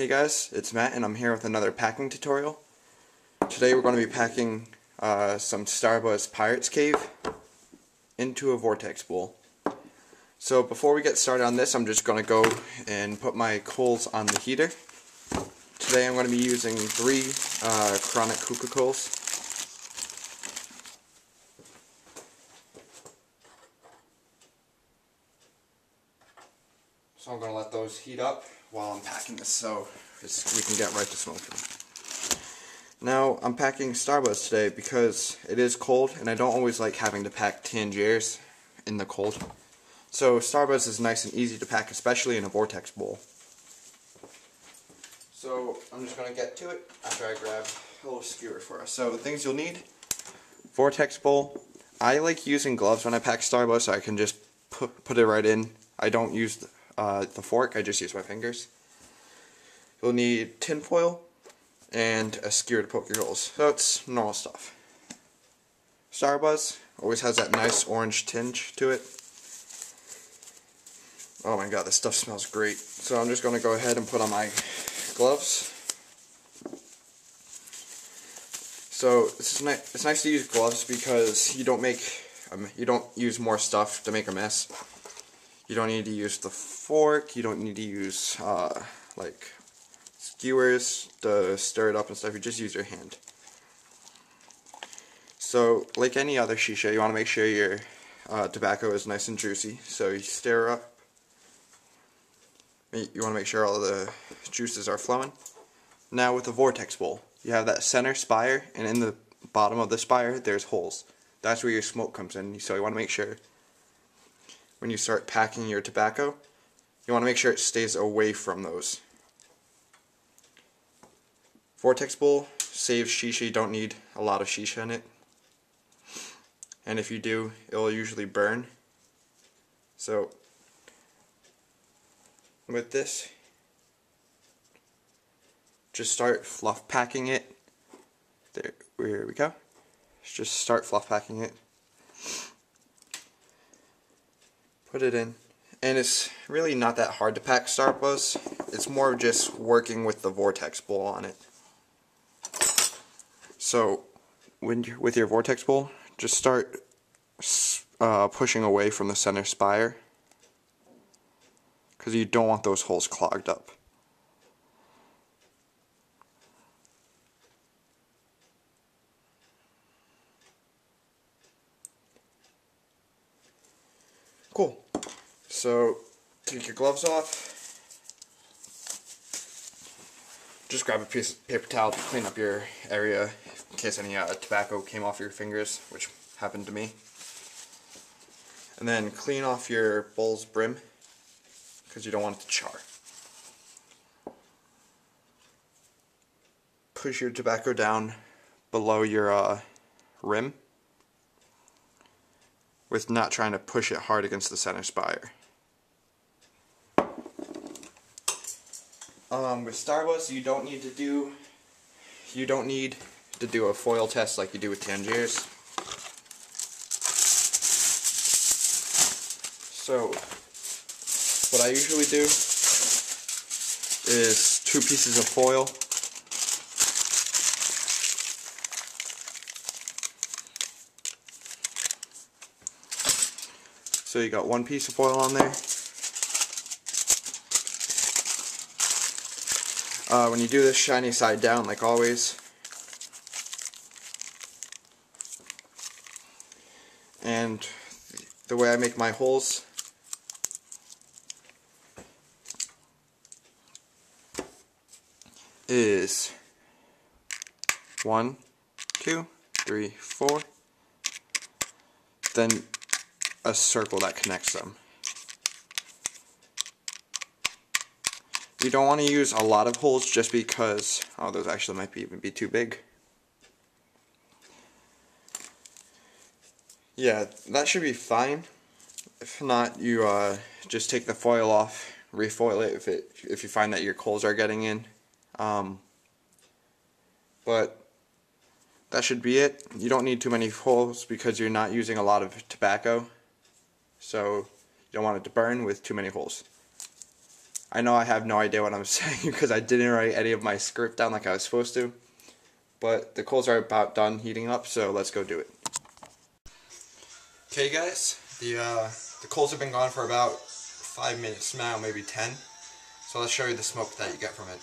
Hey guys, it's Matt and I'm here with another packing tutorial. Today we're going to be packing some Starbuzz Pirate's Cave into a Vortex Bowl. So before we get started on this, I'm just going to go and put my coals on the heater. Today I'm going to be using 3 chronic hookah coals. So I'm going to let those heat up while I'm packing this so we can get right to smoking. Now I'm packing Starbuzz today because it is cold and I don't always like having to pack Tangiers in the cold. So Starbuzz is nice and easy to pack, especially in a Vortex Bowl. So I'm just going to get to it after I grab a little skewer for us. So the things you'll need: Vortex Bowl. I like using gloves when I pack Starbuzz so I can just put it right in. I don't use the fork, I just use my fingers. You'll need tin foil and a skewer to poke your holes. So it's normal stuff. Starbuzz always has that nice orange tinge to it. Oh my god, this stuff smells great. So I'm just going to go ahead and put on my gloves. So it's nice to use gloves because you don't use more stuff to make a mess. You don't need to use the fork, you don't need to use like skewers to stir it up and stuff, you just use your hand. So like any other shisha, you want to make sure your tobacco is nice and juicy, so you stir up. You want to make sure all the juices are flowing. Now with the Vortex Bowl, you have that center spire, and in the bottom of the spire there's holes. That's where your smoke comes in, so you want to make sure when you start packing your tobacco, you want to make sure it stays away from those. Vortex Bowl saves shisha, you don't need a lot of shisha in it. And if you do, it will usually burn. So with this, just start fluff packing it. There we go. Just start fluff packing it. Put it in. And it's really not that hard to pack Starbuzz. It's more just working with the Vortex Bowl on it. So with your Vortex Bowl, just start pushing away from the center spire, because you don't want those holes clogged up. Cool. So take your gloves off. Just grab a piece of paper towel to clean up your area in case any tobacco came off your fingers, which happened to me. And then clean off your bowl's brim, because you don't want it to char. Push your tobacco down below your rim, with not trying to push it hard against the center spire. With Starbuzz, you don't need to do a foil test like you do with Tangiers. So what I usually do is 2 pieces of foil. So you got 1 piece of foil on there. When you do this, shiny side down like always. And the way I make my holes is 1, 2, 3, 4, then a circle that connects them. You don't want to use a lot of holes just because, oh, those actually might even be too big. Yeah, that should be fine. If not, you just take the foil off, refoil it if you find that your coals are getting in. But that should be it. You don't need too many holes because you're not using a lot of tobacco. So you don't want it to burn with too many holes. I know I have no idea what I'm saying because I didn't write any of my script down like I was supposed to. But the coals are about done heating up, so let's go do it. Okay guys, the coals have been gone for about 5 minutes now, maybe 10. So let's show you the smoke that you get from it.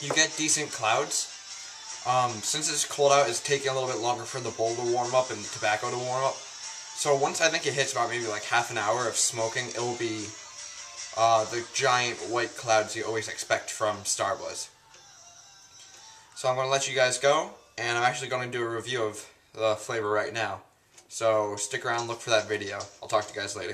You get decent clouds. Since it's cold out, it's taking a little bit longer for the bowl to warm up and the tobacco to warm up. So once I think it hits about maybe like half an hour of smoking, it will be the giant white clouds you always expect from Starbuzz. So I'm going to let you guys go, and I'm actually going to do a review of the flavor right now. So stick around, look for that video. I'll talk to you guys later.